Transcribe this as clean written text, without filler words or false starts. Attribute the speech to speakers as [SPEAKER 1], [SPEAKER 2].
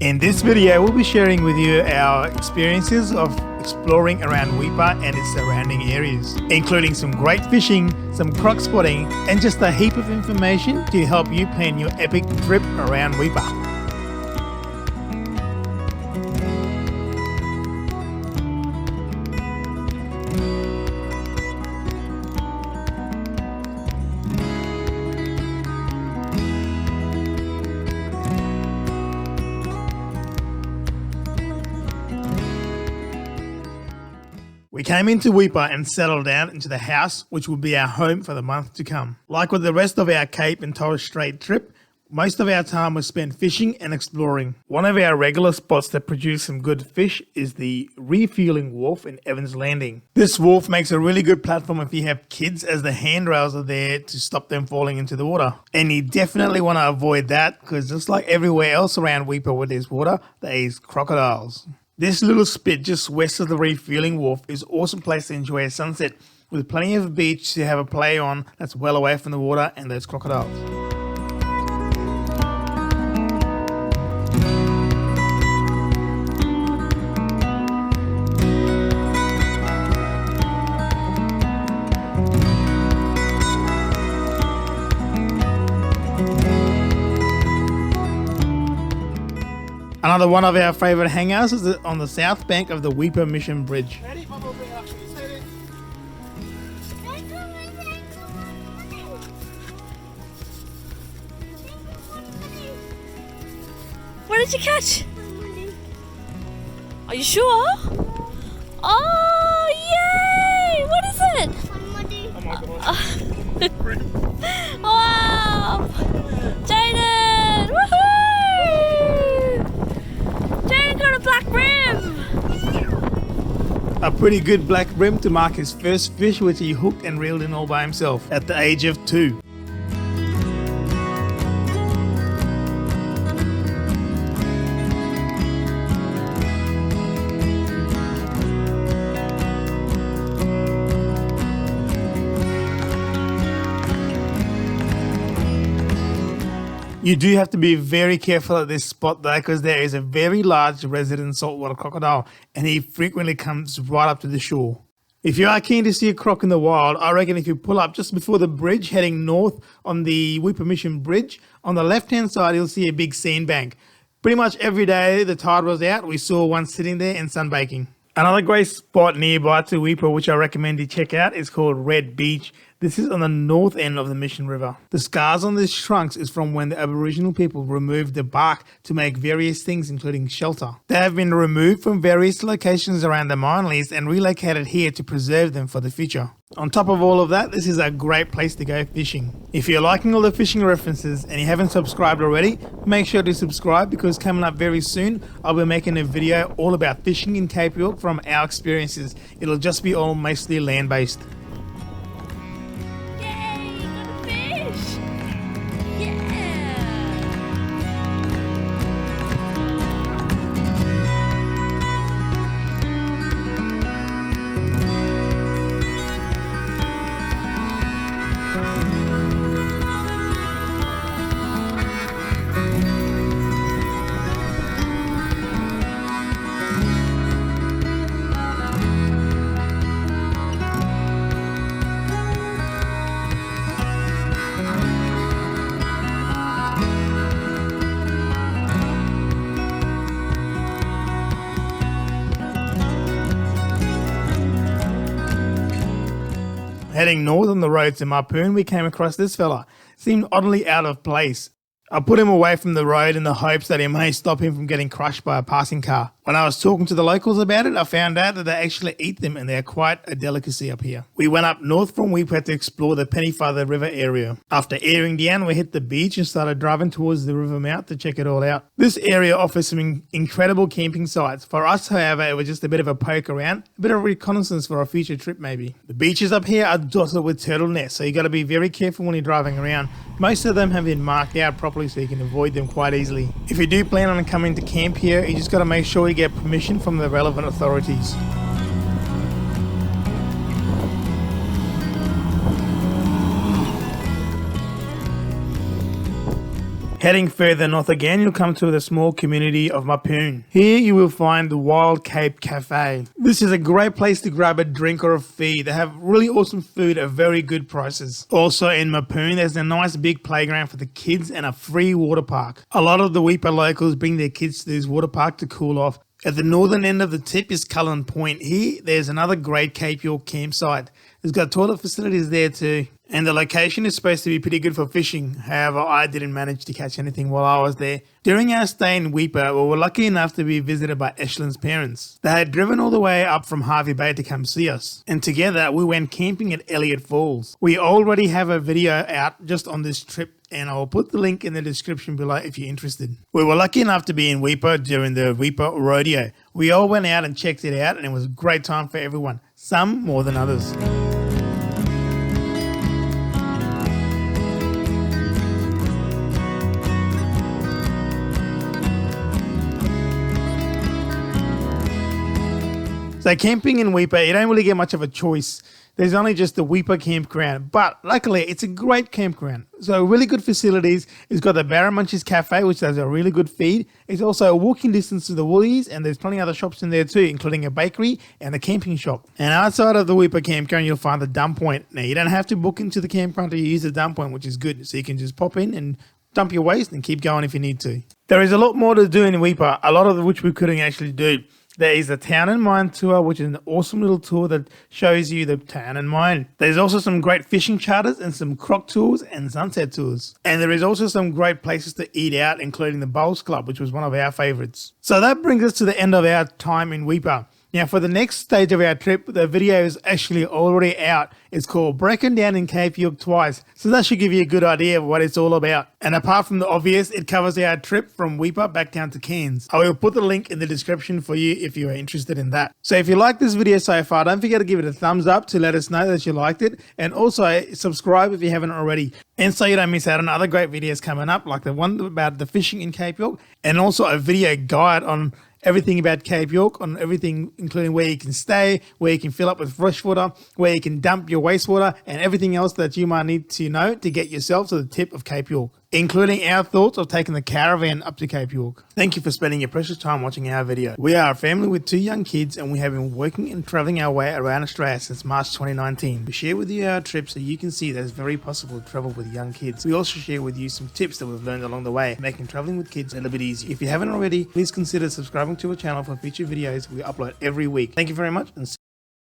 [SPEAKER 1] In this video, we'll be sharing with you our experiences of exploring around Weipa and its surrounding areas, including some great fishing, some croc spotting, and just a heap of information to help you plan your epic trip around Weipa. We came into Weipa and settled down into the house, which will be our home for the month to come. Like with the rest of our Cape and Torres Strait trip, most of our time was spent fishing and exploring. One of our regular spots that produce some good fish is the refueling wharf in Evans Landing. This wharf makes a really good platform if you have kids, as the handrails are there to stop them falling into the water. And you definitely want to avoid that, because just like everywhere else around Weipa where there's water, there's crocodiles. This little spit just west of the refueling wharf is an awesome place to enjoy a sunset, with plenty of beach to have a play on that's well away from the water and those crocodiles. Another one of our favourite hangouts is on the south bank of the Weipa Mission Bridge.
[SPEAKER 2] What did you catch? Are you sure? Oh, yay! What is it?
[SPEAKER 1] Oh my god.
[SPEAKER 2] Wow! Jaden! Woohoo! Jaden got a black rim!
[SPEAKER 1] A pretty good black rim to mark his first fish, which he hooked and reeled in all by himself at the age of 2. You do have to be very careful at this spot though, because there is a very large resident saltwater crocodile and he frequently comes right up to the shore. If you are keen to see a croc in the wild, I reckon if you pull up just before the bridge heading north on the Weipa Mission Bridge, on the left hand side you'll see a big sandbank. Pretty much every day the tide was out, we saw one sitting there and sunbaking. Another great spot nearby to Weipa which I recommend you check out is called Red Beach. This is on the north end of the Mission River. The scars on these trunks is from when the Aboriginal people removed the bark to make various things including shelter. They have been removed from various locations around the mine lease and relocated here to preserve them for the future. On top of all of that, this is a great place to go fishing. If you're liking all the fishing references and you haven't subscribed already, make sure to subscribe, because coming up very soon I'll be making a video all about fishing in Cape York from our experiences. It'll just be all mostly land-based. Heading north on the road to Mapoon, we came across this fella. Seemed oddly out of place. I put him away from the road in the hopes that it may stop him from getting crushed by a passing car. When I was talking to the locals about it, I found out that they actually eat them and they're quite a delicacy up here. We went up north from Weipa to explore the Pennefather river area. After airing down, we hit the beach and started driving towards the river mouth to check it all out. This area offers some incredible camping sites. For us, however, it was just a bit of a poke around, a bit of reconnaissance for a future trip maybe. The beaches up here are dotted with turtle nests, so you got to be very careful when you're driving around. Most of them have been marked out properly so you can avoid them quite easily. If you do plan on coming to camp here, you just got to make sure you get permission from the relevant authorities. Heading further north again, you'll come to the small community of Mapoon. Here you will find the Weipa Cape Cafe. This is a great place to grab a drink or a feed. They have really awesome food at very good prices. Also in Mapoon, there's a nice big playground for the kids and a free water park. A lot of the Weipa locals bring their kids to this water park to cool off. At the northern end of the tip is Cullen Point. Here, there's another great Cape York campsite. It's got toilet facilities there too. And the location is supposed to be pretty good for fishing. However, I didn't manage to catch anything while I was there. During our stay in Weipa, we were lucky enough to be visited by Ashlyn's parents. They had driven all the way up from Harvey Bay to come see us. And together, we went camping at Elliot Falls. We already have a video out just on this trip, and I'll put the link in the description below if you're interested. We were lucky enough to be in Weipa during the Weipa Rodeo. We all went out and checked it out, and it was a great time for everyone, some more than others. So camping in Weipa, you don't really get much of a choice. There's only just the Weipa campground, but luckily it's a great campground. So really good facilities. It's got the Barramunches Cafe, which does a really good feed. It's also a walking distance to the Woolies, and there's plenty of other shops in there too, including a bakery and a camping shop. And outside of the Weipa campground, you'll find the dump point. Now you don't have to book into the campground to use the dump point, which is good. So you can just pop in and dump your waste and keep going if you need to. There is a lot more to do in Weipa, a lot of which we couldn't actually do. There is a town and mine tour, which is an awesome little tour that shows you the town and mine. There's also some great fishing charters and some croc tours and sunset tours. And there is also some great places to eat out, including the Bowls Club, which was one of our favorites. So that brings us to the end of our time in Weipa. Now for the next stage of our trip, the video is actually already out. It's called Breaking Down in Cape York Twice. So that should give you a good idea of what it's all about. And apart from the obvious, it covers our trip from Weipa back down to Cairns. I will put the link in the description for you if you are interested in that. So if you like this video so far, don't forget to give it a thumbs up to let us know that you liked it. And also subscribe if you haven't already. And so you don't miss out on other great videos coming up, like the one about the fishing in Cape York, and also a video guide on everything about Cape York, on everything including where you can stay, where you can fill up with fresh water, where you can dump your wastewater, and everything else that you might need to know to get yourself to the tip of Cape York, including our thoughts of taking the caravan up to Cape York. Thank you for spending your precious time watching our video. We are a family with 2 young kids, and we have been working and traveling our way around Australia since March 2019. We share with you our trips so you can see that it's very possible to travel with young kids. We also share with you some tips that we've learned along the way, making traveling with kids a little bit easier. If you haven't already, please consider subscribing to our channel for future videos we upload every week. Thank you very much, and